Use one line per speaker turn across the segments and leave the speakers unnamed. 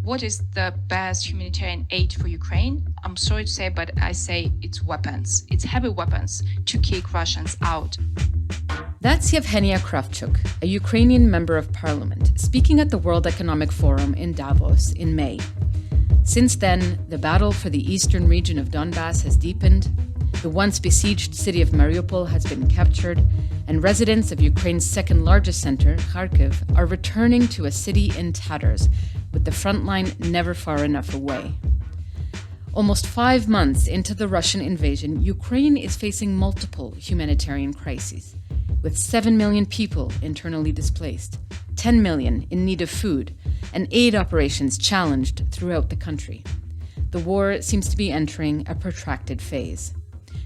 What is the best humanitarian aid for Ukraine? I'm sorry to say, but I say it's weapons. It's heavy weapons to kick Russians out.
That's Yevhenia Cravchuk, a Ukrainian member of parliament, speaking at the World Economic Forum in Davos in May. Since then, the battle for the eastern region of Donbass has deepened, the once besieged city of Mariupol has been captured, and residents of Ukraine's second largest center, Kharkiv, are returning to a city in tatters, with the front line never far enough away. Almost 5 months into the Russian invasion, Ukraine is facing multiple humanitarian crises, with 7 million people internally displaced, 10 million in need of food, and aid operations challenged throughout the country. The war seems to be entering a protracted phase.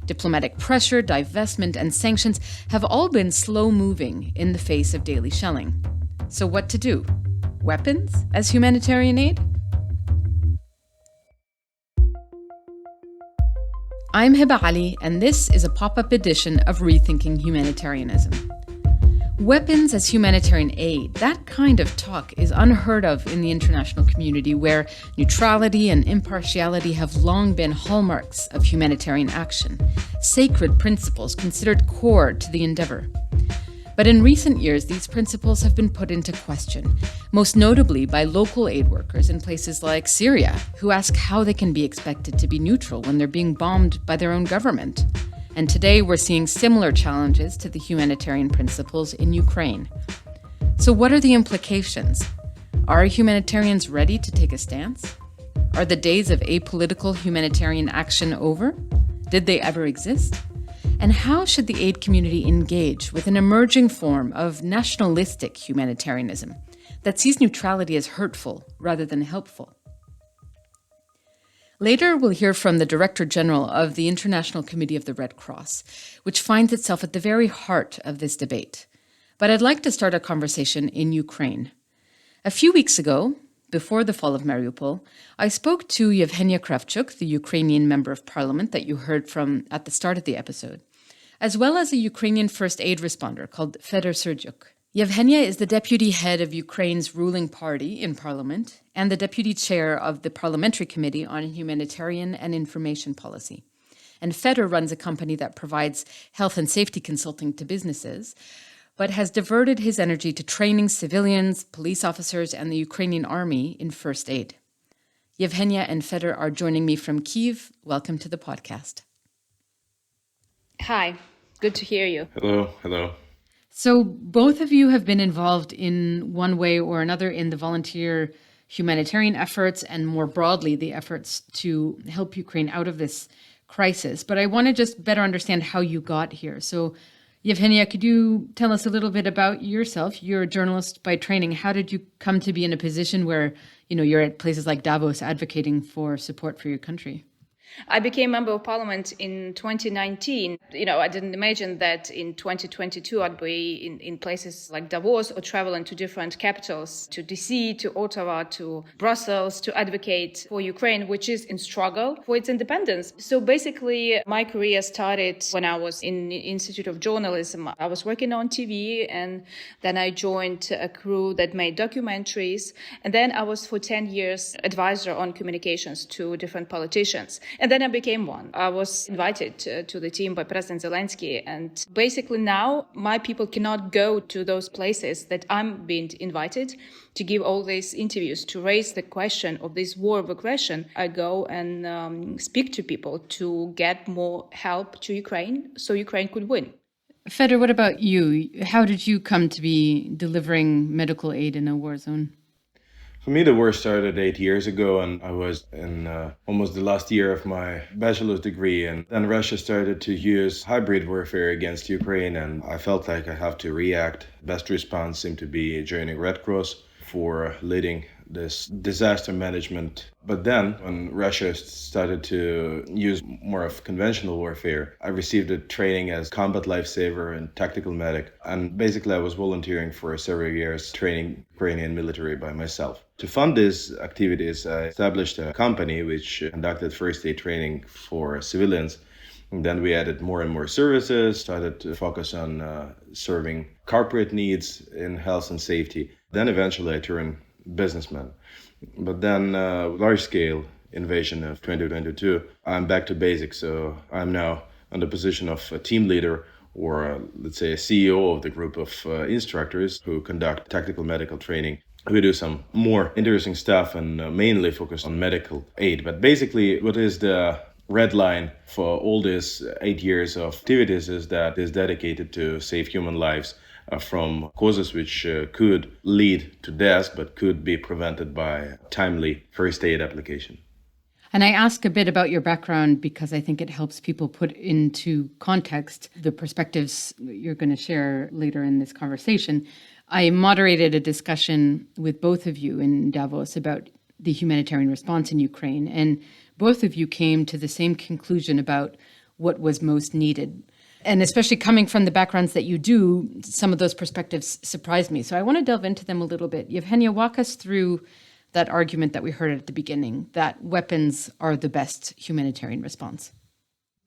Diplomatic pressure, divestment, and sanctions have all been slow-moving in the face of daily shelling. So what to do? Weapons as humanitarian aid? I'm Heba Aly, and this is a pop-up edition of Rethinking Humanitarianism. Weapons as humanitarian aid, that kind of talk is unheard of in the international community, where neutrality and impartiality have long been hallmarks of humanitarian action, sacred principles considered core to the endeavor. But in recent years, these principles have been put into question, most notably by local aid workers in places like Syria, who ask how they can be expected to be neutral when they're being bombed by their own government. And today we're seeing similar challenges to the humanitarian principles in Ukraine. So what are the implications? Are humanitarians ready to take a stance? Are the days of apolitical humanitarian action over? Did they ever exist? And how should the aid community engage with an emerging form of nationalistic humanitarianism that sees neutrality as hurtful rather than helpful? Later, we'll hear from the Director General of the International Committee of the Red Cross, which finds itself at the very heart of this debate. But I'd like to start a conversation in Ukraine. A few weeks ago, before the fall of Mariupol, I spoke to Yevhenia Cravchuk, the Ukrainian member of parliament that you heard from at the start of the episode, as well as a Ukrainian first aid responder called Fedir Serdiuk. Yevhenia is the deputy head of Ukraine's ruling party in parliament and the deputy chair of the Parliamentary Committee on Humanitarian and Information Policy. And Fedir runs a company that provides health and safety consulting to businesses, but has diverted his energy to training civilians, police officers, and the Ukrainian army in first aid. Yevhenia and Fedir are joining me from Kyiv. Welcome to the podcast.
Hi, good to hear you.
Hello.
So both of you have been involved in one way or another in the volunteer humanitarian efforts and more broadly the efforts to help Ukraine out of this crisis. But I want to just better understand how you got here. So Yevhenia, could you tell us a little bit about yourself? You're a journalist by training. How did you come to be in a position where, you're at places like Davos advocating for support for your country?
I became member of parliament in 2019. I didn't imagine that in 2022 I'd be in places like Davos or traveling to different capitals, to DC, to Ottawa, to Brussels, to advocate for Ukraine, which is in struggle for its independence. So basically, my career started when I was in the Institute of Journalism. I was working on TV, and then I joined a crew that made documentaries. And then I was for 10 years advisor on communications to different politicians. And then I became one. I was invited to the team by President Zelensky. And basically now my people cannot go to those places that I'm being invited to give all these interviews, to raise the question of this war of aggression. I go and speak to people to get more help to Ukraine so Ukraine could win.
Fedir, what about you? How did you come to be delivering medical aid in a war zone?
For me, the war started 8 years ago, and I was in almost the last year of my bachelor's degree. And then Russia started to use hybrid warfare against Ukraine, and I felt like I have to react. Best response seemed to be joining Red Cross for leading this disaster management. But then when Russia started to use more of conventional warfare, I received a training as combat lifesaver and tactical medic. And basically I was volunteering for several years training Ukrainian military by myself. To fund these activities, I established a company which conducted first aid training for civilians. And then we added more and more services, started to focus on serving corporate needs in health and safety. Then eventually I turned businessman. But then large-scale invasion of 2022, I'm back to basics. So I'm now in the position of a team leader or let's say a CEO of the group of instructors who conduct tactical medical training. We do some more interesting stuff and mainly focus on medical aid. But basically, what is the red line for all these 8 years of activities is that is dedicated to save human lives from causes which could lead to death, but could be prevented by timely first aid application.
And I ask a bit about your background because I think it helps people put into context the perspectives you're going to share later in this conversation. I moderated a discussion with both of you in Davos about the humanitarian response in Ukraine, and both of you came to the same conclusion about what was most needed. And especially coming from the backgrounds that you do, some of those perspectives surprised me. So I want to delve into them a little bit. Yevhenia, walk us through that argument that we heard at the beginning, that weapons are the best humanitarian response.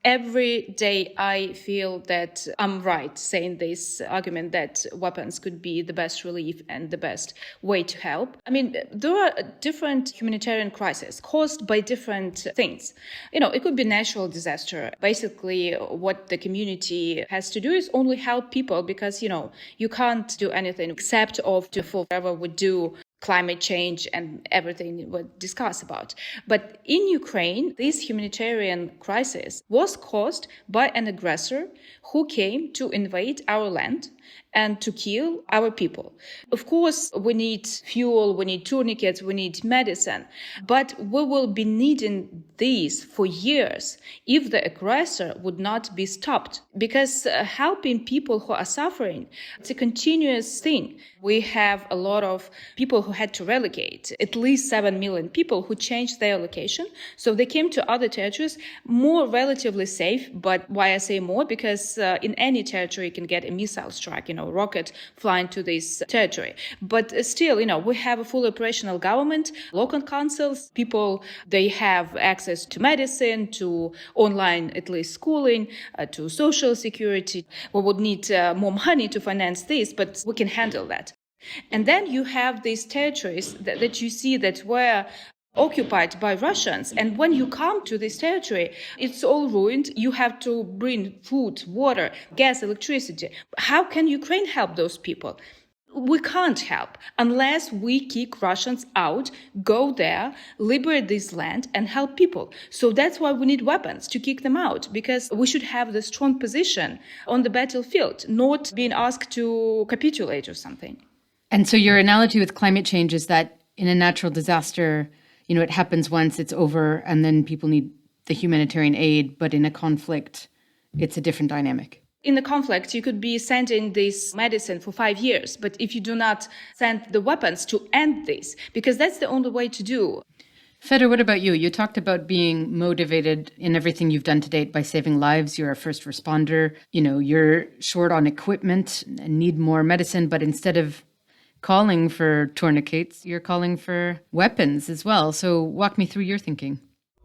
Every day I feel that I'm right saying this argument that weapons could be the best relief and the best way to help. I mean, there are different humanitarian crises caused by different things. It could be natural disaster. Basically, what the community has to do is only help people because, you can't do anything except of to whatever would do climate change and everything we discuss about. But in Ukraine, this humanitarian crisis was caused by an aggressor who came to invade our land and to kill our people. Of course, we need fuel, we need tourniquets, we need medicine, but we will be needing these for years if the aggressor would not be stopped. Because helping people who are suffering, it's a continuous thing. We have a lot of people who had to relocate, at least 7 million people who changed their location. So they came to other territories, more relatively safe. But why I say more? Because in any territory you can get a missile strike, rocket flying to this territory. But still, we have a fully operational government, local councils, people, they have access to medicine, to online, at least schooling, to social security. We would need more money to finance this, but we can handle that. And then you have these territories that you see that were occupied by Russians. And when you come to this territory, it's all ruined. You have to bring food, water, gas, electricity. How can Ukraine help those people? We can't help unless we kick Russians out, go there, liberate this land and help people. So that's why we need weapons to kick them out, because we should have the strong position on the battlefield, not being asked to capitulate or something.
And so your analogy with climate change is that in a natural disaster, it happens once, it's over, and then people need the humanitarian aid. But in a conflict, it's a different dynamic.
In the conflict, you could be sending this medicine for 5 years. But if you do not send the weapons to end this, because that's the only way to do.
Fedir, what about you? You talked about being motivated in everything you've done to date by saving lives. You're a first responder. You're short on equipment and need more medicine. But instead of calling for tourniquets, you're calling for weapons as well. So walk me through your thinking.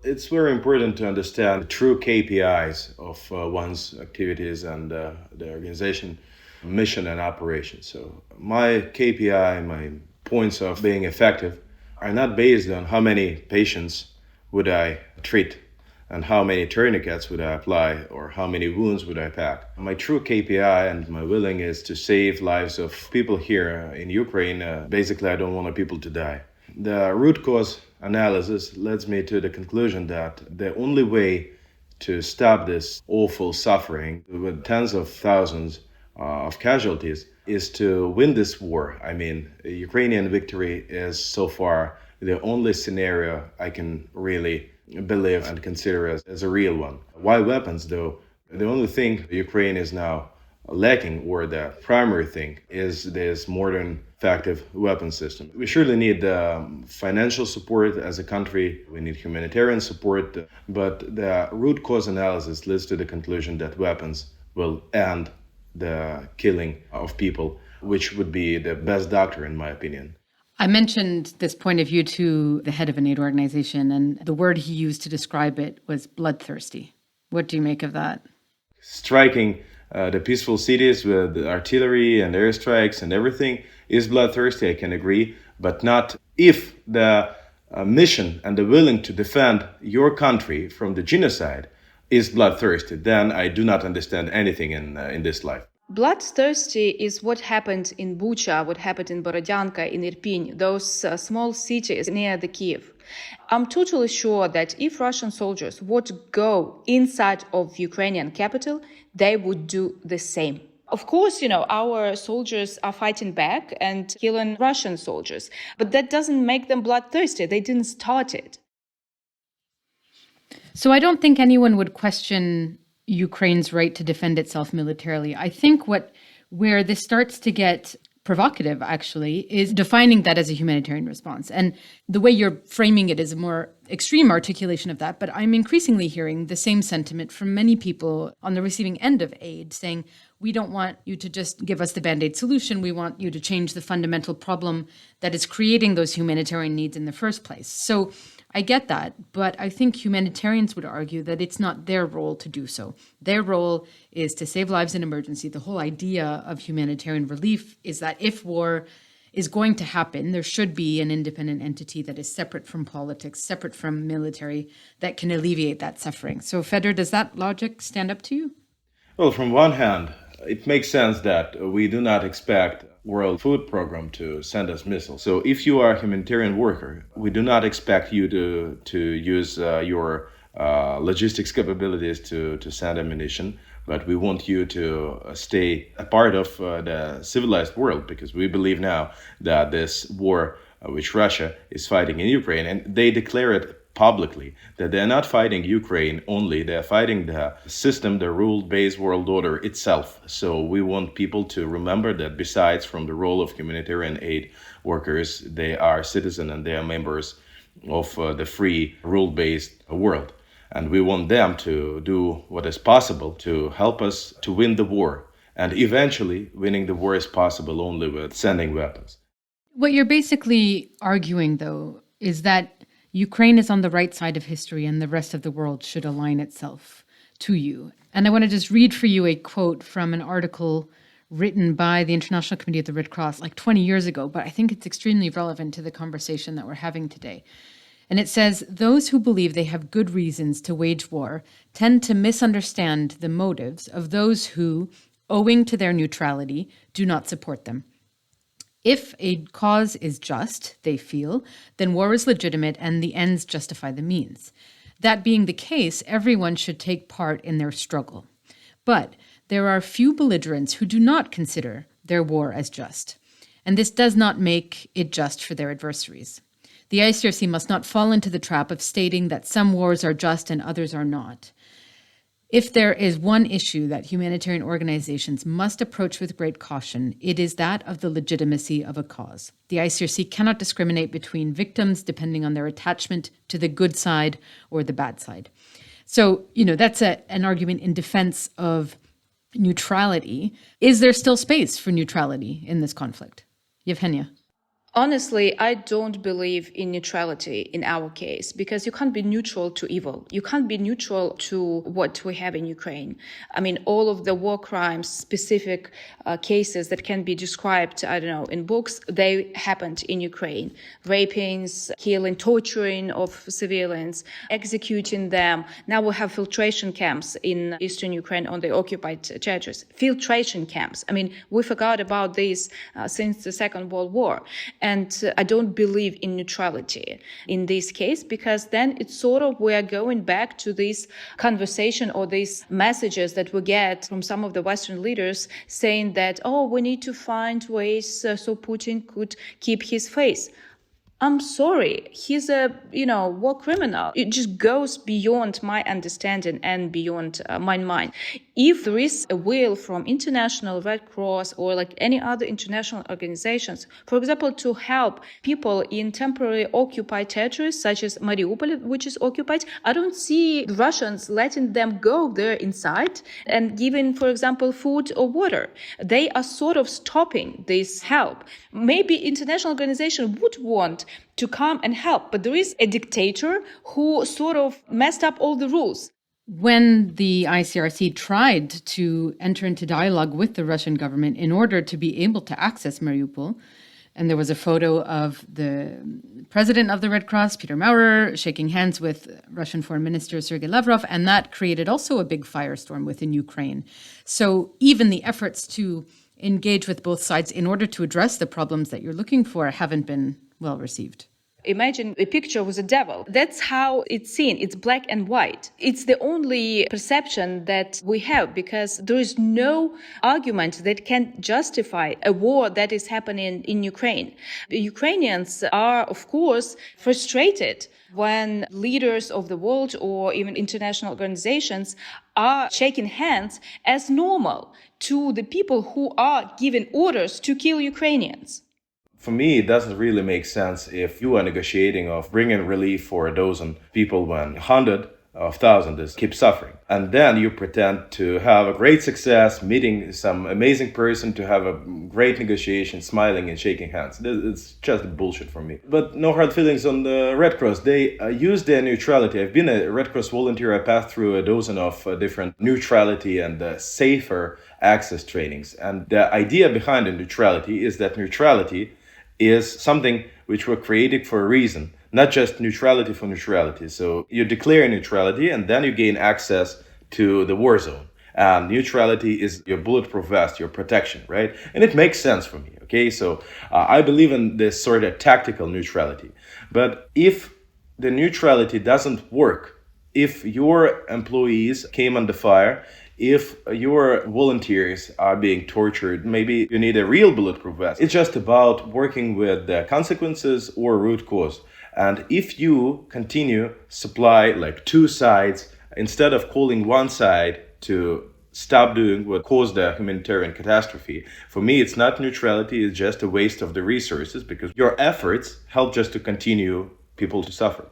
It's very important to understand the true KPIs of one's activities and the organization mission and operation. So my KPI, my points of being effective are not based on how many patients would I treat and how many tourniquets would I apply or how many wounds would I pack. My true KPI and my willing is to save lives of people here in Ukraine. Basically, I don't want people to die. The root cause analysis leads me to the conclusion that the only way to stop this awful suffering with tens of thousands of casualties is to win this war. I mean, Ukrainian victory is so far the only scenario I can really believe and consider as a real one. Why weapons, though? The only thing Ukraine is now lacking, or the primary thing, is this modern, effective weapon system. We surely need financial support as a country. We need humanitarian support. But the root cause analysis leads to the conclusion that weapons will end the killing of people, which would be the best doctor, in my opinion.
I mentioned this point of view to the head of an aid organization, and the word he used to describe it was bloodthirsty. What do you make of that?
Striking the peaceful cities with artillery and airstrikes and everything is bloodthirsty, I can agree, but not If the mission and the willing to defend your country from the genocide is bloodthirsty, then I do not understand anything in this life.
Bloodthirsty is what happened in Bucha, what happened in Borodyanka, in Irpin, those small cities near the Kiev. I'm totally sure that if Russian soldiers would go inside of Ukrainian capital, they would do the same. Of course, our soldiers are fighting back and killing Russian soldiers, but that doesn't make them bloodthirsty. They didn't start it.
So I don't think anyone would question Ukraine's right to defend itself militarily. I think where this starts to get provocative, actually, is defining that as a humanitarian response. And the way you're framing it is a more extreme articulation of that. But I'm increasingly hearing the same sentiment from many people on the receiving end of aid saying, we don't want you to just give us the Band-Aid solution. We want you to change the fundamental problem that is creating those humanitarian needs in the first place. So I get that, but I think humanitarians would argue that it's not their role to do so. Their role is to save lives in emergency. The whole idea of humanitarian relief is that if war is going to happen, there should be an independent entity that is separate from politics, separate from military, that can alleviate that suffering. So, Fedir, does that logic stand up to you?
Well, from one hand, it makes sense that we do not expect World Food Program to send us missiles. So if you are a humanitarian worker, we do not expect you to use your logistics capabilities to send ammunition, but we want you to stay a part of the civilized world, because we believe now that this war which Russia is fighting in Ukraine, and they declare it publicly, that they're not fighting Ukraine only, they're fighting the system, the rule-based world order itself. So we want people to remember that besides from the role of humanitarian aid workers, they are citizens and they are members of the free rule-based world. And we want them to do what is possible to help us to win the war. And eventually, winning the war is possible only with sending weapons.
What you're basically arguing, though, is that Ukraine is on the right side of history and the rest of the world should align itself to you. And I want to just read for you a quote from an article written by the International Committee of the Red Cross like 20 years ago, but I think it's extremely relevant to the conversation that we're having today. And it says, those who believe they have good reasons to wage war tend to misunderstand the motives of those who, owing to their neutrality, do not support them. If a cause is just, they feel, then war is legitimate and the ends justify the means. That being the case, everyone should take part in their struggle. But there are few belligerents who do not consider their war as just, and this does not make it just for their adversaries. The ICRC must not fall into the trap of stating that some wars are just and others are not. If there is one issue that humanitarian organizations must approach with great caution, it is that of the legitimacy of a cause. The ICRC cannot discriminate between victims depending on their attachment to the good side or the bad side. So, that's an argument in defense of neutrality. Is there still space for neutrality in this conflict? Yevhenia.
Honestly, I don't believe in neutrality in our case, because you can't be neutral to evil. You can't be neutral to what we have in Ukraine. I mean, all of the war crimes, specific cases that can be described, in books, they happened in Ukraine. Rapings, killing, torturing of civilians, executing them. Now we have filtration camps in eastern Ukraine on the occupied territories. Filtration camps. I mean, we forgot about this since the Second World War. And I don't believe in neutrality in this case, because then it's sort of we are going back to this conversation or these messages that we get from some of the Western leaders saying that, we need to find ways so Putin could keep his face. I'm sorry, he's a, war criminal. It just goes beyond my understanding and beyond my mind. If there is a will from International Red Cross or like any other international organizations, for example, to help people in temporarily occupied territories such as Mariupol, which is occupied, I don't see the Russians letting them go there inside and giving, for example, food or water. They are sort of stopping this help. Maybe international organization would want to come and help, but there is a dictator who sort of messed up all the rules.
When the ICRC tried to enter into dialogue with the Russian government in order to be able to access Mariupol, And there was a photo of the president of the Red Cross, Peter Maurer, shaking hands with Russian Foreign Minister Sergei Lavrov, and that created also a big firestorm within Ukraine. So even the efforts to engage with both sides in order to address the problems that you're looking for haven't been well received.
Imagine a picture with a devil. That's how it's seen. It's black and white. It's the only perception that we have because there is no argument that can justify a war that is happening in Ukraine. The Ukrainians are, of course, frustrated when leaders of the world or even international organizations are shaking hands as normal to the people who are giving orders to kill Ukrainians.
For me, it doesn't really make sense if you are negotiating of bringing relief for a dozen people when 100 of thousands keep suffering. And then you pretend to have a great success, meeting some amazing person, to have a great negotiation, smiling and shaking hands. It's just bullshit for me. But no hard feelings on the Red Cross. They use their neutrality. I've been a Red Cross volunteer. I passed through a dozen of different neutrality and safer access trainings. And the idea behind the neutrality is that neutrality is something which were created for a reason, not just neutrality for neutrality. So you declare neutrality and then you gain access to the war zone. And neutrality is your bulletproof vest, your protection, right? And it makes sense for me, okay? So I believe in this sort of tactical neutrality. But if the neutrality doesn't work, if your employees came under fire, if your volunteers are being tortured, maybe you need a real bulletproof vest. It's just about working with the consequences or root cause. And if you continue supply like two sides, instead of calling one side to stop doing what caused the humanitarian catastrophe, for me, it's not neutrality, it's just a waste of the resources because your efforts help just to continue people to suffer.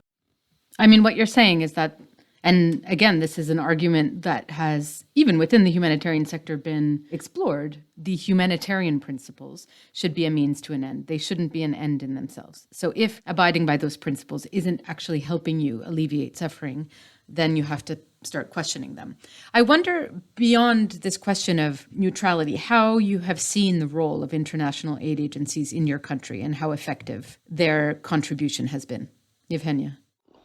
I mean, what you're saying is that, and again, this is an argument that has, even within the humanitarian sector, been explored. The humanitarian principles should be a means to an end. They shouldn't be an end in themselves. So if abiding by those principles isn't actually helping you alleviate suffering, then you have to start questioning them. I wonder, beyond this question of neutrality, how you have seen the role of international aid agencies in your country and how effective their contribution has been. Yevhenia.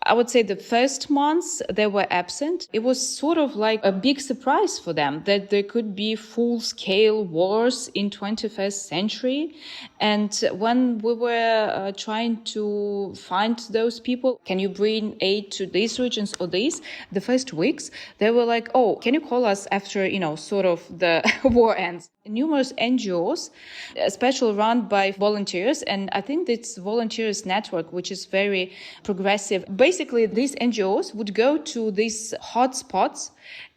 I would say the first months they were absent. It was sort of like a big surprise for them that there could be full-scale wars in 21st century. And when we were trying to find those people, can you bring aid to these regions or these? The first weeks, they were like, oh, can you call us after, sort of the war ends? Numerous NGOs, especially run by volunteers, and I think it's volunteers network, which is very progressive. Basically, these NGOs would go to these hotspots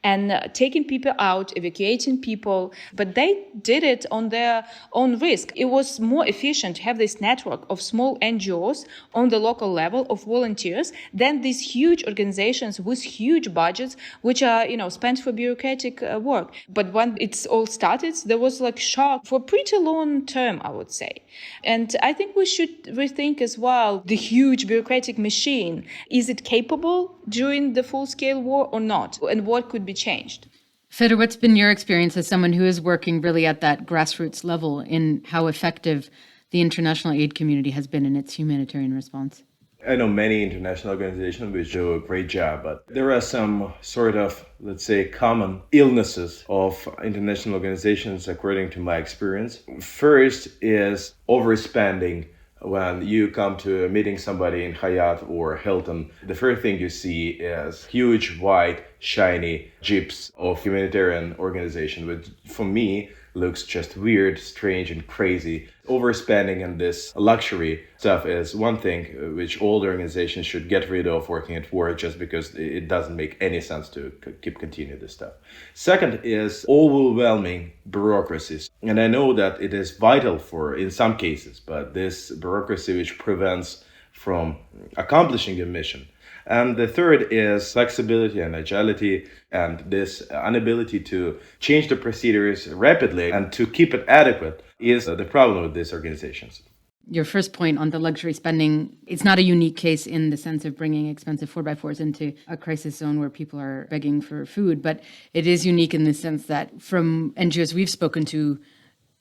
and taking people out, evacuating people, but they did it on their own risk. It was more efficient to have this network of small NGOs on the local level of volunteers than these huge organizations with huge budgets, which are, spent for bureaucratic work. But when it's all started, there was like shock for pretty long term, I would say. And I think we should rethink as well the huge bureaucratic machine. Is it capable during the full-scale war or not? And what could be changed?
Fedir, what's been your experience as someone who is working really at that grassroots level in how effective the international aid community has been in its humanitarian response?
I know many international organizations which do a great job, but there are some sort of, let's say, common illnesses of international organizations, according to my experience. First is overspending. When you come to meeting somebody in Hyatt or Hilton, the first thing you see is huge, white, shiny jeeps of humanitarian organization, which for me looks just weird, strange, and crazy. Overspending and this luxury stuff is one thing which all organizations should get rid of working at war, just because it doesn't make any sense to continue this stuff. Second is overwhelming bureaucracies. And I know that it is vital in some cases, but this bureaucracy which prevents from accomplishing your mission. And the third is flexibility and agility, and this inability to change the procedures rapidly and to keep it adequate is the problem with these organizations.
Your first point on the luxury spending, it's not a unique case in the sense of bringing expensive 4x4s into a crisis zone where people are begging for food, but it is unique in the sense that from NGOs we've spoken to,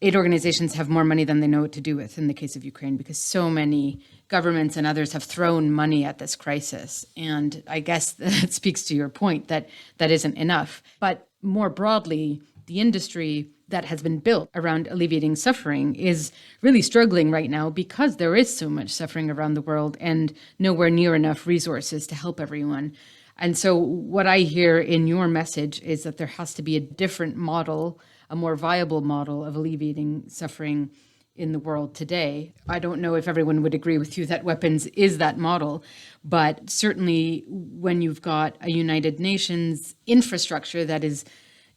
aid organizations have more money than they know what to do with in the case of Ukraine, because so many governments and others have thrown money at this crisis. And I guess that speaks to your point that that isn't enough. But more broadly, the industry that has been built around alleviating suffering is really struggling right now because there is so much suffering around the world and nowhere near enough resources to help everyone. And so what I hear in your message is that there has to be a different model, a more viable model of alleviating suffering in the world today. I don't know if everyone would agree with you that weapons is that model, but certainly when you've got a United Nations infrastructure that is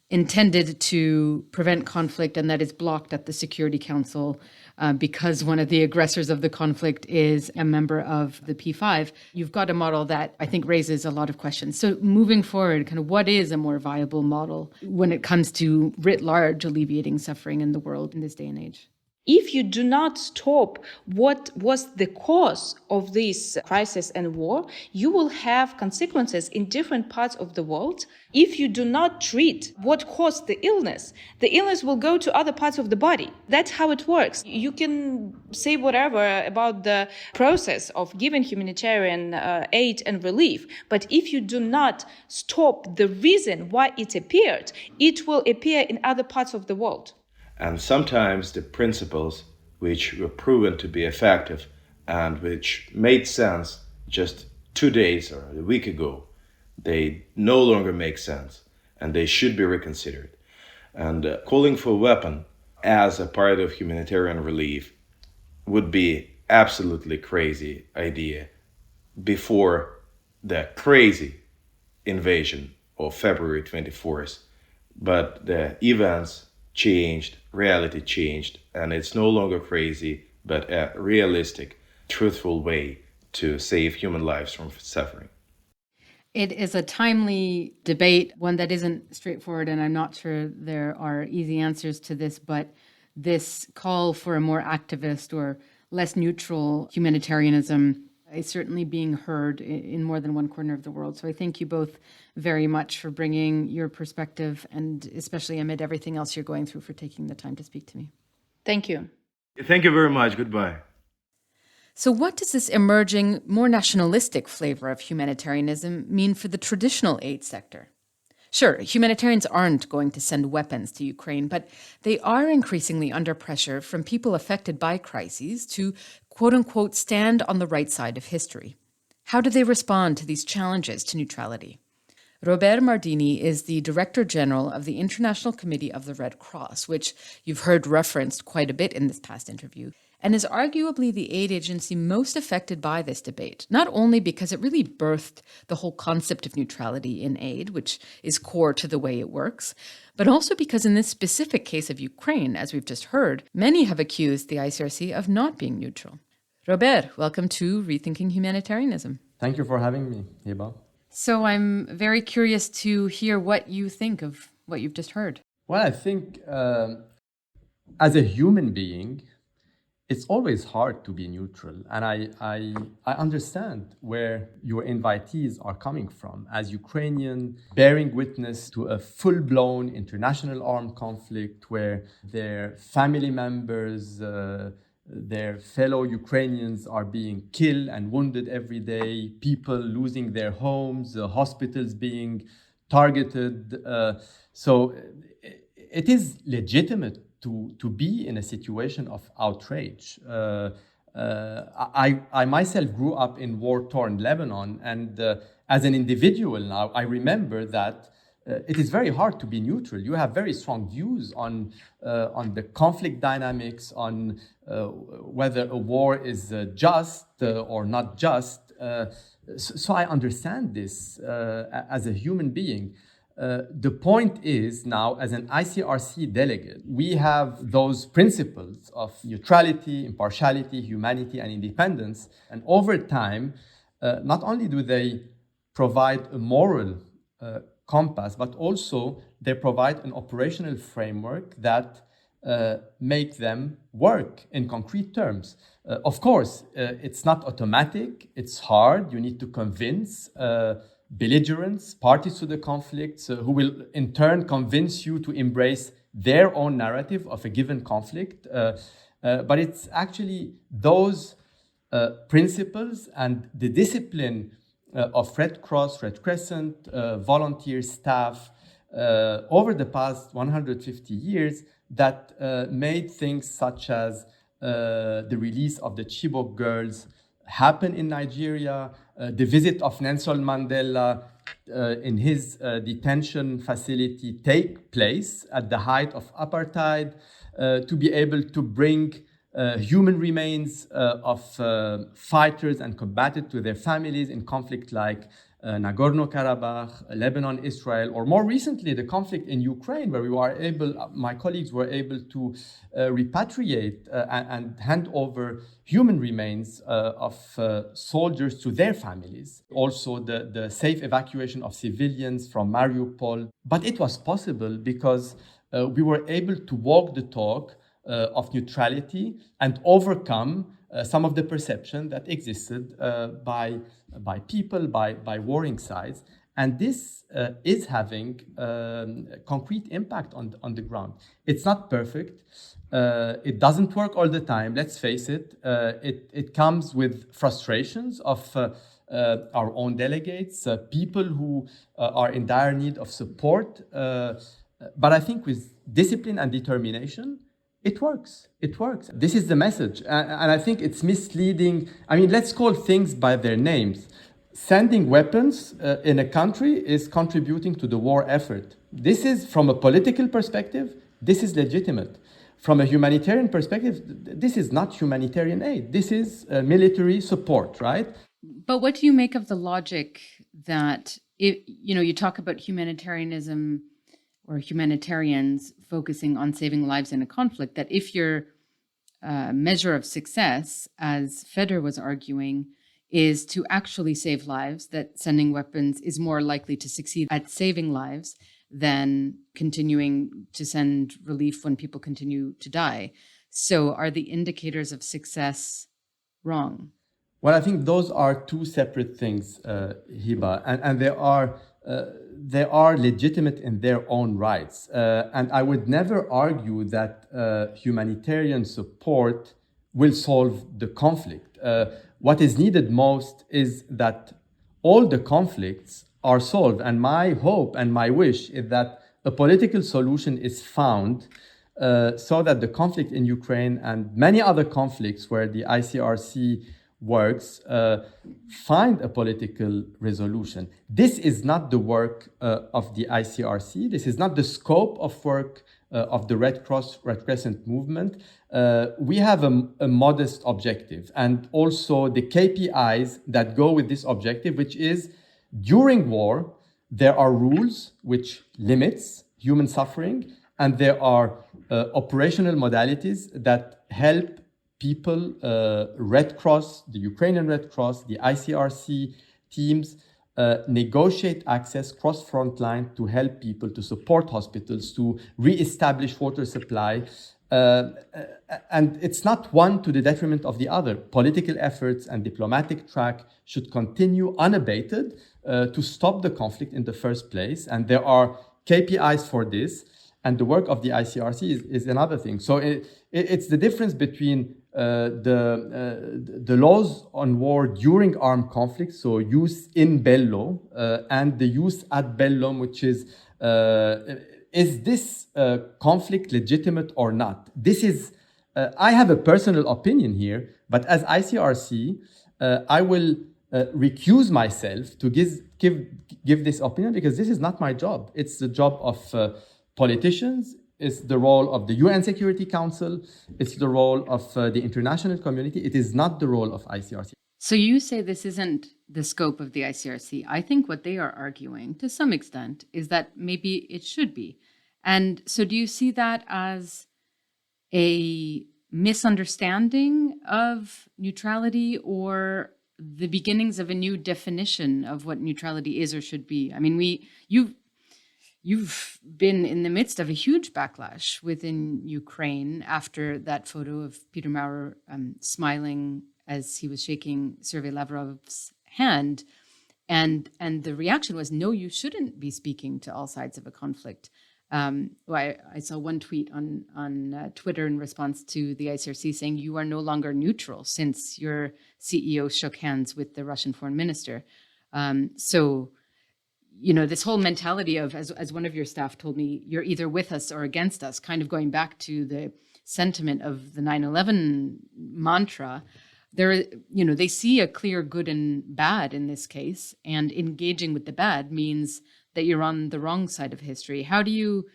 intended to prevent conflict and that is blocked at the Security Council because one of the aggressors of the conflict is a member of the P5, you've got a model that I think raises a lot of questions. So moving forward, kind of what is a more viable model when it comes to writ large alleviating suffering in the world in this day and age?
If you do not stop what was the cause of this crisis and war, you will have consequences in different parts of the world. If you do not treat what caused the illness will go to other parts of the body. That's how it works. You can say whatever about the process of giving humanitarian aid and relief, but if you do not stop the reason why it appeared, it will appear in other parts of the world.
And sometimes the principles which were proven to be effective and which made sense just 2 days or a week ago, they no longer make sense and they should be reconsidered. And calling for a weapon as a part of humanitarian relief would be absolutely crazy idea before the crazy invasion of February 24th. But the events changed, reality changed, and it's no longer crazy, but a realistic, truthful way to save human lives from suffering.
It is a timely debate, one that isn't straightforward, and I'm not sure there are easy answers to this, but this call for a more activist or less neutral humanitarianism is certainly being heard in more than one corner of the world. So I thank you both very much for bringing your perspective, and especially amid everything else you're going through, for taking the time to speak to me.
Thank you.
Thank you very much. Goodbye.
So what does this emerging, more nationalistic flavor of humanitarianism mean for the traditional aid sector? Sure, humanitarians aren't going to send weapons to Ukraine, but they are increasingly under pressure from people affected by crises to, quote unquote, stand on the right side of history. How do they respond to these challenges to neutrality? Robert Mardini is the Director General of the International Committee of the Red Cross, which you've heard referenced quite a bit in this past interview, and is arguably the aid agency most affected by this debate, not only because it really birthed the whole concept of neutrality in aid, which is core to the way it works, but also because in this specific case of Ukraine, as we've just heard, many have accused the ICRC of not being neutral. Robert, welcome to Rethinking Humanitarianism.
Thank you for having me, Heba.
So I'm very curious to hear what you think of what you've just heard.
Well, I think as a human being, it's always hard to be neutral. And I understand where your invitees are coming from. As Ukrainian, bearing witness to a full-blown international armed conflict where their family members, their fellow Ukrainians are being killed and wounded every day, people losing their homes, hospitals being targeted. So it is legitimate to be in a situation of outrage. I myself grew up in war-torn Lebanon, and as an individual now, I remember that it is very hard to be neutral. You have very strong views on the conflict dynamics, on whether a war is just or not just. So I understand this as a human being. The point is now, as an ICRC delegate, we have those principles of neutrality, impartiality, humanity, and independence. And over time, not only do they provide a moral compass, but also they provide an operational framework that make them work in concrete terms. Of course, it's not automatic. It's hard. You need to convince belligerents, parties to the conflict, who will in turn convince you to embrace their own narrative of a given conflict, but it's actually those principles and the discipline of Red Cross, Red Crescent, volunteer staff over the past 150 years that made things such as the release of the Chibok girls happen in Nigeria, the visit of Nelson Mandela in his detention facility take place at the height of apartheid, to be able to bring human remains of fighters and combatants to their families in conflict like Nagorno-Karabakh, Lebanon, Israel, or more recently, the conflict in Ukraine, where my colleagues were able to repatriate and hand over human remains of soldiers to their families. Also, the safe evacuation of civilians from Mariupol. But it was possible because we were able to walk the talk of neutrality and overcome some of the perception that existed by people, by warring sides. And this is having concrete impact on the ground. It's not perfect. It doesn't work all the time, let's face it. It comes with frustrations of our own delegates, people who are in dire need of support. But I think with discipline and determination, it works. It works. This is the message. And I think it's misleading. I mean, let's call things by their names. Sending weapons in a country is contributing to the war effort. This is, from a political perspective, this is legitimate. From a humanitarian perspective, this is not humanitarian aid. This is military support, right?
But what do you make of the logic that, you talk about humanitarianism or humanitarians focusing on saving lives in a conflict, that if your measure of success, as Fedir was arguing, is to actually save lives, that sending weapons is more likely to succeed at saving lives than continuing to send relief when people continue to die. So are the indicators of success wrong?
Well, I think those are two separate things, Heba, and they are legitimate in their own rights. And I would never argue that humanitarian support will solve the conflict. What is needed most is that all the conflicts are solved. And my hope and my wish is that a political solution is found so that the conflict in Ukraine and many other conflicts where the ICRC works find a political resolution. This is not the work of the ICRC. This is not the scope of work of the Red Cross, Red Crescent movement. We have a modest objective, and also the KPIs that go with this objective, which is during war, there are rules which limits human suffering, and there are operational modalities that help people, Red Cross, the Ukrainian Red Cross, the ICRC teams, negotiate access cross front line to help people, to support hospitals, to re-establish water supply. And it's not one to the detriment of the other. Political efforts and diplomatic track should continue unabated to stop the conflict in the first place. And there are KPIs for this. And the work of the ICRC is another thing. So it's the difference between the laws on war during armed conflict, so jus in bello, and the jus ad bellum, which is this conflict legitimate or not? This is, I have a personal opinion here, but as ICRC, I will recuse myself to give this opinion because this is not my job. It's the job of politicians. It's the role of the UN Security Council. It's the role of the international community. It is not the role of ICRC.
So you say this isn't the scope of the ICRC. I think what they are arguing, to some extent, is that maybe it should be. And so do you see that as a misunderstanding of neutrality or the beginnings of a new definition of what neutrality is or should be? I mean, You've been in the midst of a huge backlash within Ukraine after that photo of Peter Maurer smiling as he was shaking Sergei Lavrov's hand. And the reaction was, no, you shouldn't be speaking to all sides of a conflict. I saw one tweet on Twitter in response to the ICRC saying you are no longer neutral since your CEO shook hands with the Russian foreign minister. So, this whole mentality of, as one of your staff told me, you're either with us or against us, kind of going back to the sentiment of the 9/11 mantra. They see a clear good and bad in this case, and engaging with the bad means that you're on the wrong side of history. How do you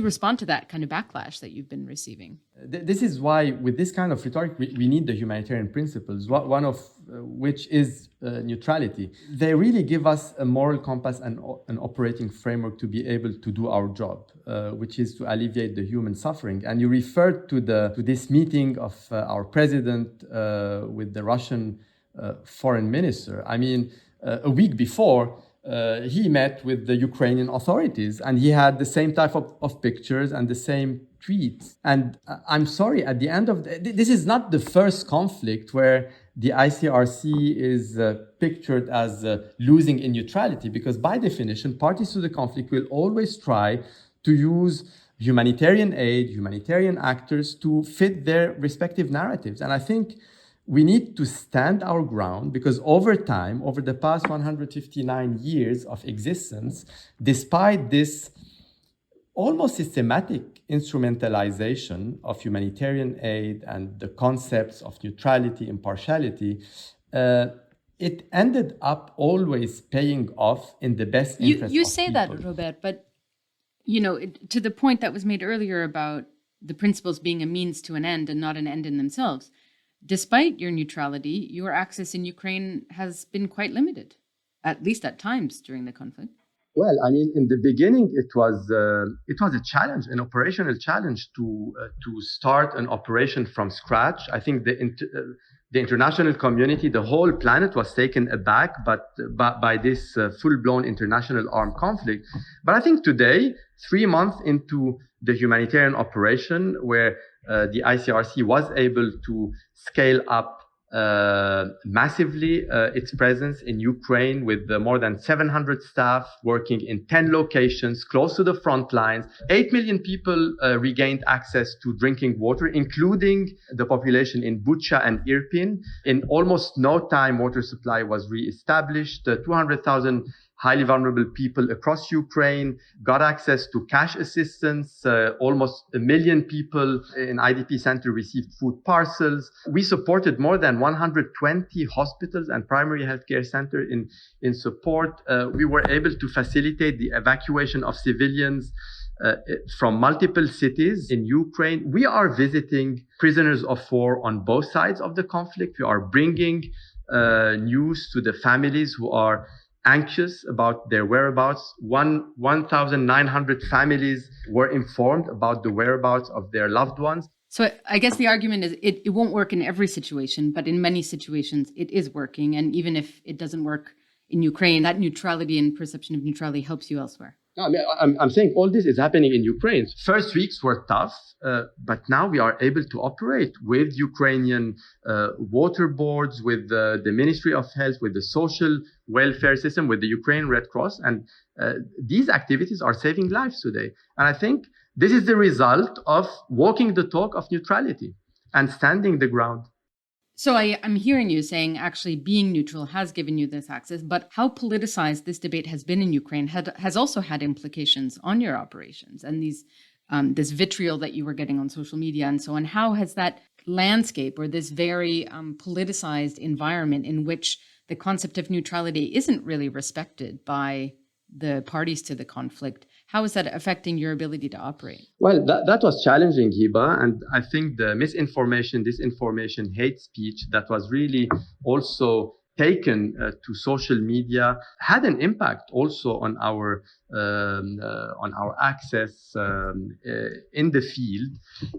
respond to that kind of backlash that you've been receiving?
This is why, with this kind of rhetoric, we need the humanitarian principles, one of which is neutrality. They really give us a moral compass and an operating framework to be able to do our job, which is to alleviate the human suffering. And you referred to this meeting of our president with the Russian foreign minister. I mean, a week before, he met with the Ukrainian authorities, and he had the same type of pictures and the same tweets. And I'm sorry, at the end of this is not the first conflict where the ICRC is pictured as losing in neutrality, because by definition, parties to the conflict will always try to use humanitarian aid, humanitarian actors to fit their respective narratives. And I think we need to stand our ground, because over time, over the past 159 years of existence, despite this almost systematic instrumentalization of humanitarian aid and the concepts of neutrality, impartiality, it ended up always paying off in the best interest
you
of
say
people.
that, Robert, but to the point that was made earlier about the principles being a means to an end and not an end in themselves. Despite your neutrality, your access in Ukraine has been quite limited, at least at times during the conflict.
Well, I mean, in the beginning, it was a challenge, an operational challenge to start an operation from scratch. I think the international community, the whole planet, was taken aback by this full-blown international armed conflict. But I think today, 3 months into the humanitarian operation, where the ICRC was able to scale up massively its presence in Ukraine with more than 700 staff working in 10 locations close to the front lines. 8 million people regained access to drinking water, including the population in Bucha and Irpin. In almost no time, water supply was re-established. 200,000 highly vulnerable people across Ukraine got access to cash assistance. Almost 1 million people in IDP center received food parcels. We supported more than 120 hospitals and primary healthcare centers in support. We were able to facilitate the evacuation of civilians from multiple cities in Ukraine. We are visiting prisoners of war on both sides of the conflict. We are bringing news to the families who are anxious about their whereabouts. 1,900 families were informed about the whereabouts of their loved ones.
So I guess the argument is it won't work in every situation, but in many situations it is working. And even if it doesn't work in Ukraine, that neutrality and perception of neutrality helps you elsewhere.
No, I mean, I'm saying all this is happening in Ukraine. First weeks were tough, but now we are able to operate with Ukrainian water boards, with the Ministry of Health, with the social welfare system, with the Ukrainian Red Cross. And these activities are saving lives today. And I think this is the result of walking the talk of neutrality and standing the ground.
So I'm hearing you saying actually being neutral has given you this access, but how politicized this debate has been in Ukraine has also had implications on your operations and this vitriol that you were getting on social media and so on. How has that landscape or this very politicized environment in which the concept of neutrality isn't really respected by the parties to the conflict, how is that affecting your ability to operate?
Well, that was challenging, Heba. And I think the misinformation, disinformation, hate speech that was really also taken to social media had an impact also on our access in the field.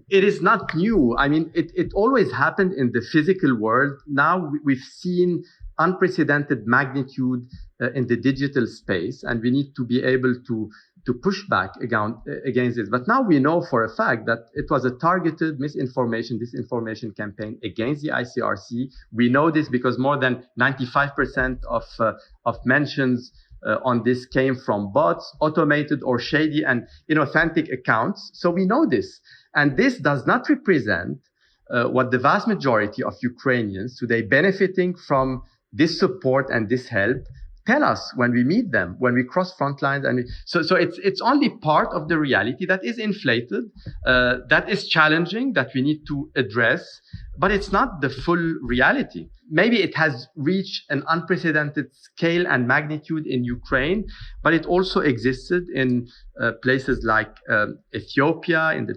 It is not new. I mean, it always happened in the physical world. Now we've seen unprecedented magnitude in the digital space, and we need to be able to push back against this. But now we know for a fact that it was a targeted misinformation, disinformation campaign against the ICRC. We know this because more than 95% of mentions on this came from bots, automated or shady and inauthentic accounts. So we know this. And this does not represent what the vast majority of Ukrainians today benefiting from this support and this help tell us when we meet them, when we cross front lines. And so it's only part of the reality that is inflated, that is challenging, that we need to address, but it's not the full reality. Maybe it has reached an unprecedented scale and magnitude in Ukraine, but it also existed in places like Ethiopia, in the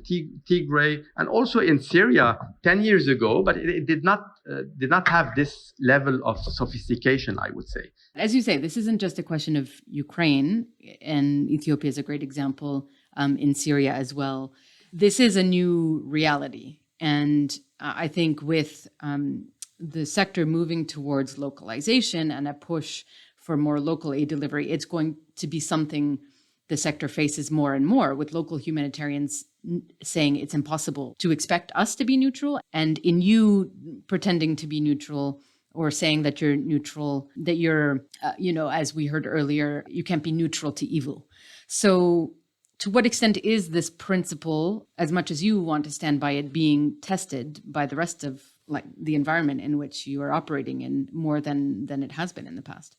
Tigray, and also in Syria 10 years ago, but it did not have this level of sophistication, I would say.
As you say, this isn't just a question of Ukraine, and Ethiopia is a great example, in Syria as well. This is a new reality. And I think with the sector moving towards localization and a push for more local aid delivery, it's going to be something the sector faces more and more, with local humanitarians saying it's impossible to expect us to be neutral, and in you pretending to be neutral or saying that you're neutral, that you're, as we heard earlier, you can't be neutral to evil. So to what extent is this principle, as much as you want to stand by it, being tested by the rest of the environment in which you are operating in more than it has been in the past?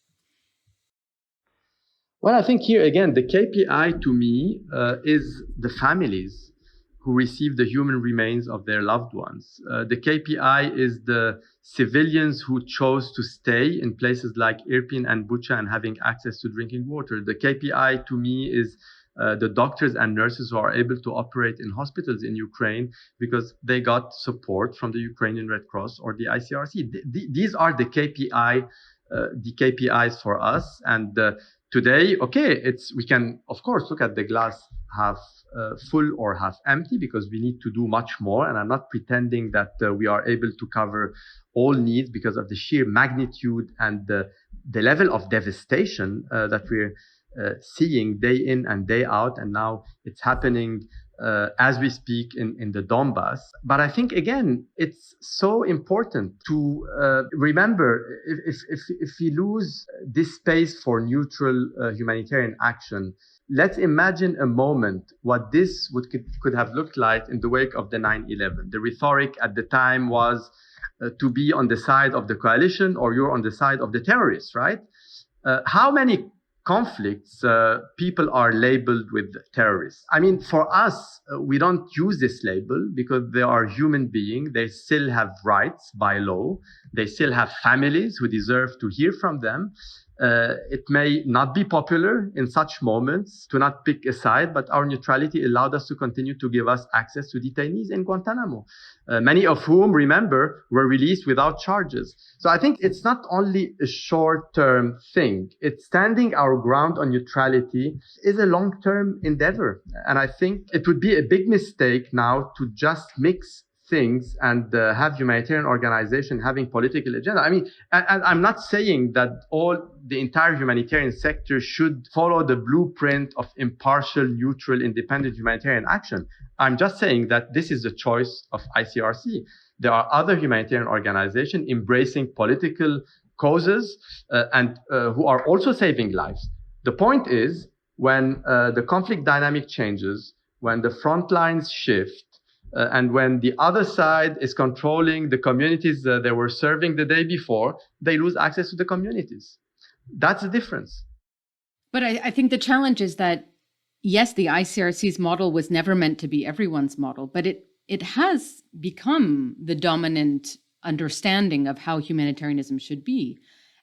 Well, I think here again, the KPI to me is the families who receive the human remains of their loved ones. The KPI is the civilians who chose to stay in places like Irpin and Bucha and having access to drinking water. The KPI to me is the doctors and nurses who are able to operate in hospitals in Ukraine because they got support from the Ukrainian Red Cross or the ICRC. These are the KPIs for us. And today, we can of course look at the glass half full or half empty, because we need to do much more. And I'm not pretending that we are able to cover all needs because of the sheer magnitude and the level of devastation that we're seeing day in and day out. And now it's happening as we speak in the Donbass. But I think, again, it's so important to remember if we lose this space for neutral humanitarian action, let's imagine a moment what this could have looked like in the wake of the 9/11. The rhetoric at the time was to be on the side of the coalition or you're on the side of the terrorists, right? How many conflicts people are labeled with terrorists? I mean, for us, we don't use this label because they are human beings. They still have rights by law. They still have families who deserve to hear from them. It may not be popular in such moments to not pick a side, but our neutrality allowed us to continue to give us access to detainees in Guantanamo, many of whom, remember, were released without charges. So I think it's not only a short-term thing. It's standing our ground on neutrality is a long-term endeavor. And I think it would be a big mistake now to just mix things and have humanitarian organization having political agenda. I mean, and I'm not saying that the entire humanitarian sector should follow the blueprint of impartial, neutral, independent humanitarian action. I'm just saying that this is the choice of ICRC. There are other humanitarian organizations embracing political causes and who are also saving lives. The point is, when the conflict dynamic changes, when the front lines shift, and when the other side is controlling the communities they were serving the day before, they lose access to the communities. That's the difference.
But I think the challenge is that, yes, the ICRC's model was never meant to be everyone's model, but it has become the dominant understanding of how humanitarianism should be.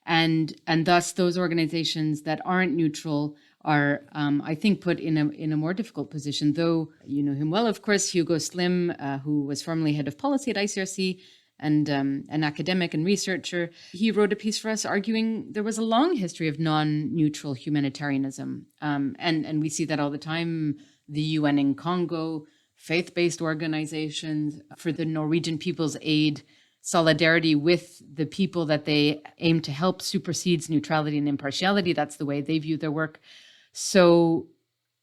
And thus those organizations that aren't neutral are, I think, put in a more difficult position. Though you know him well, of course, Hugo Slim, who was formerly head of policy at ICRC and an academic and researcher, he wrote a piece for us arguing there was a long history of non-neutral humanitarianism, and we see that all the time. The UN in Congo, faith-based organizations for the Norwegian People's Aid. Solidarity with the people that they aim to help supersedes neutrality and impartiality. That's the way they view their work. So,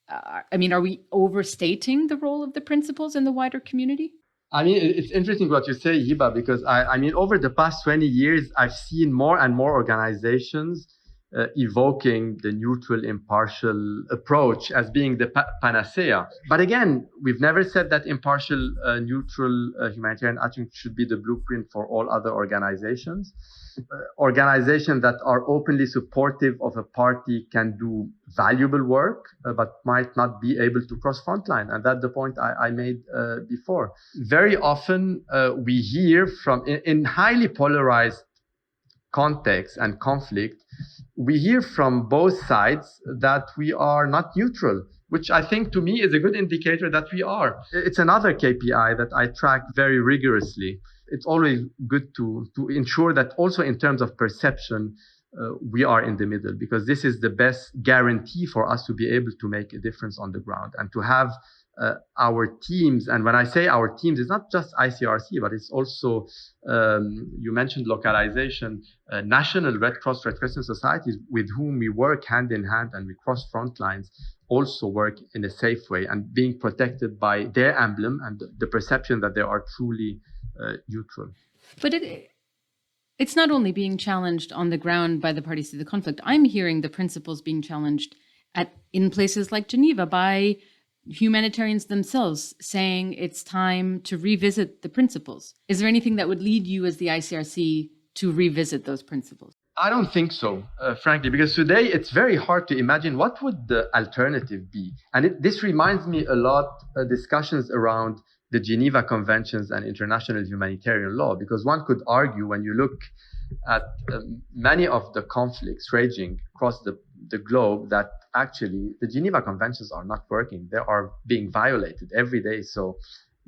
I mean, are we overstating the role of the principles in the wider community?
I mean, it's interesting what you say, Heba, because I mean, over the past 20 years, I've seen more and more organizations evoking the neutral, impartial approach as being the panacea. But again, we've never said that impartial, neutral humanitarian action should be the blueprint for all other organizations. Organizations that are openly supportive of a party can do valuable work, but might not be able to cross frontline. And that's the point I made before. Very often we hear from, in highly polarized context and conflict, we hear from both sides that we are not neutral, which I think to me is a good indicator that we are. It's another KPI that I track very rigorously. It's always good to ensure that also in terms of perception, we are in the middle, because this is the best guarantee for us to be able to make a difference on the ground and to have our teams. And when I say our teams, it's not just ICRC, but it's also, you mentioned localization, national Red Cross, Red Crescent societies with whom we work hand in hand and we cross front lines also work in a safe way and being protected by their emblem and the perception that they are truly neutral.
But it's not only being challenged on the ground by the parties to the conflict. I'm hearing the principles being challenged in places like Geneva by humanitarians themselves, saying it's time to revisit the principles. Is there anything that would lead you as the ICRC to revisit those principles?
I don't think so, frankly, because today it's very hard to imagine what would the alternative be. And this reminds me a lot of discussions around the Geneva Conventions and international humanitarian law, because one could argue when you look at many of the conflicts raging across the globe that actually the Geneva Conventions are not working. They are being violated every day. So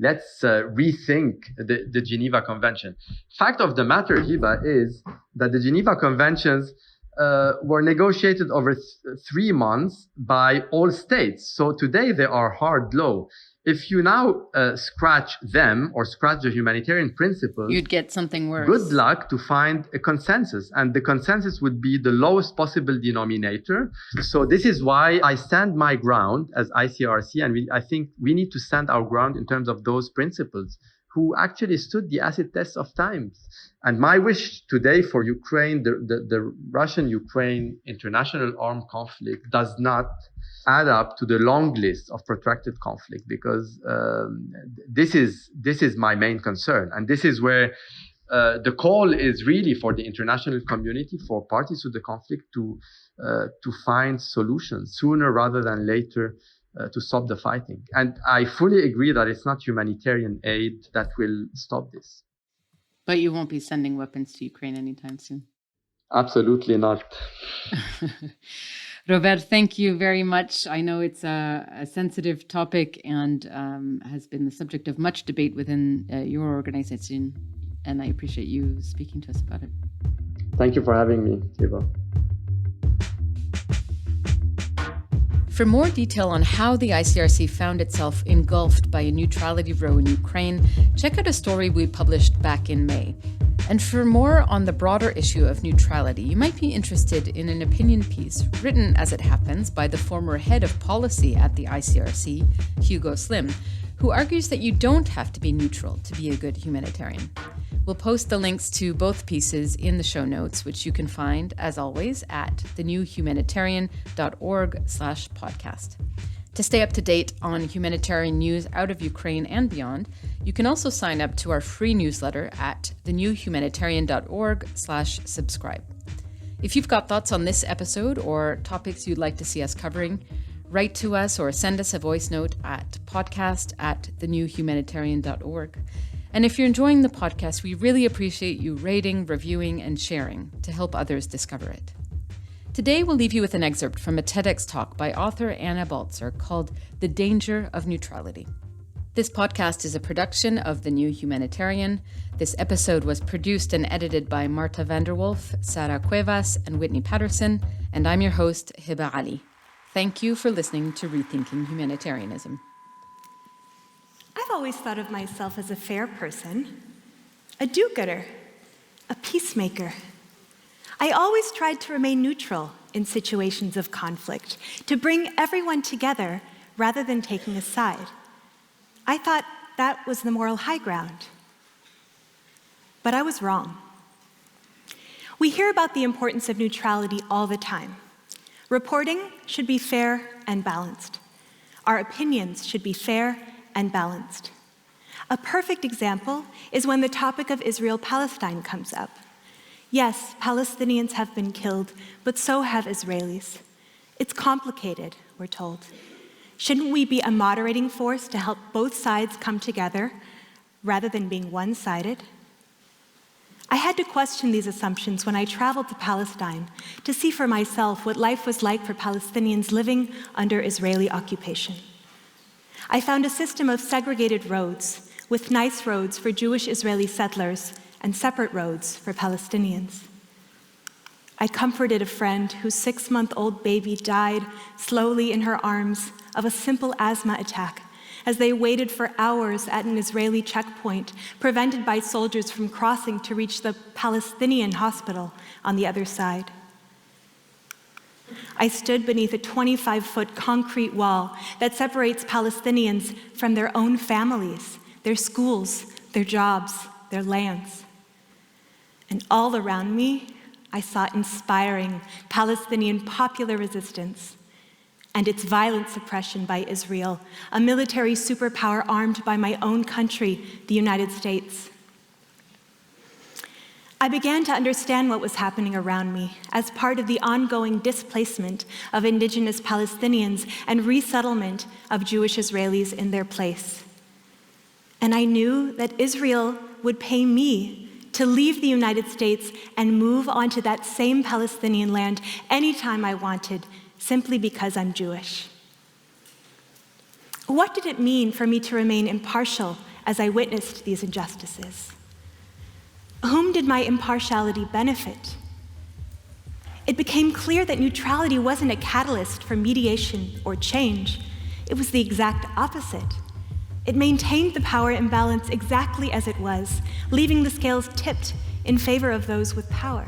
let's rethink the Geneva Convention. Fact of the matter, Heba, is that the Geneva Conventions were negotiated over 3 months by all states. So today they are hard law. If you now scratch them or scratch the humanitarian principles,
you'd get something worse.
Good luck to find a consensus. And the consensus would be the lowest possible denominator. So this is why I stand my ground as ICRC. And I think we need to stand our ground in terms of those principles who actually stood the acid test of time. And my wish today for Ukraine, the Russian-Ukraine international armed conflict does not add up to the long list of protracted conflict, because this is my main concern. And this is where the call is really for the international community, for parties to the conflict to find solutions sooner rather than later to stop the fighting. And I fully agree that it's not humanitarian aid that will stop this.
But you won't be sending weapons to Ukraine anytime soon.
Absolutely not.
Robert, thank you very much. I know it's a sensitive topic and has been the subject of much debate within your organization, and I appreciate you speaking to us about it.
Thank you for having me, Heba.
For more detail on how the ICRC found itself engulfed by a neutrality row in Ukraine, check out a story we published back in May. And for more on the broader issue of neutrality, you might be interested in an opinion piece written, as it happens, by the former head of policy at the ICRC, Hugo Slim, who argues that you don't have to be neutral to be a good humanitarian. We'll post the links to both pieces in the show notes, which you can find, as always, at thenewhumanitarian.org/podcast. To stay up to date on humanitarian news out of Ukraine and beyond, you can also sign up to our free newsletter at thenewhumanitarian.org/subscribe. If you've got thoughts on this episode or topics you'd like to see us covering, write to us or send us a voice note at podcast@thenewhumanitarian.org. And if you're enjoying the podcast, we really appreciate you rating, reviewing, and sharing to help others discover it. Today, we'll leave you with an excerpt from a TEDx talk by author Anna Baltzer called The Danger of Neutrality. This podcast is a production of The New Humanitarian. This episode was produced and edited by Marta Vanderwolf, Sara Cuevas, and Whitney Patterson, and I'm your host, Heba Aly. Thank you for listening to Rethinking Humanitarianism.
I've always thought of myself as a fair person, a do-gooder, a peacemaker. I always tried to remain neutral in situations of conflict, to bring everyone together rather than taking a side. I thought that was the moral high ground. But I was wrong. We hear about the importance of neutrality all the time. Reporting should be fair and balanced. Our opinions should be fair and balanced. A perfect example is when the topic of Israel-Palestine comes up. Yes, Palestinians have been killed, but so have Israelis. It's complicated, we're told. Shouldn't we be a moderating force to help both sides come together rather than being one-sided? I had to question these assumptions when I traveled to Palestine to see for myself what life was like for Palestinians living under Israeli occupation. I found a system of segregated roads, with nice roads for Jewish Israeli settlers and separate roads for Palestinians. I comforted a friend whose 6-month-old baby died slowly in her arms of a simple asthma attack as they waited for hours at an Israeli checkpoint, prevented by soldiers from crossing to reach the Palestinian hospital on the other side. I stood beneath a 25-foot concrete wall that separates Palestinians from their own families, their schools, their jobs, their lands. And all around me, I saw inspiring Palestinian popular resistance and its violent suppression by Israel, a military superpower armed by my own country, the United States. I began to understand what was happening around me as part of the ongoing displacement of indigenous Palestinians and resettlement of Jewish Israelis in their place. And I knew that Israel would pay me to leave the United States and move onto that same Palestinian land anytime I wanted, simply because I'm Jewish. What did it mean for me to remain impartial as I witnessed these injustices? Whom did my impartiality benefit? It became clear that neutrality wasn't a catalyst for mediation or change. It was the exact opposite. It maintained the power imbalance exactly as it was, leaving the scales tipped in favor of those with power.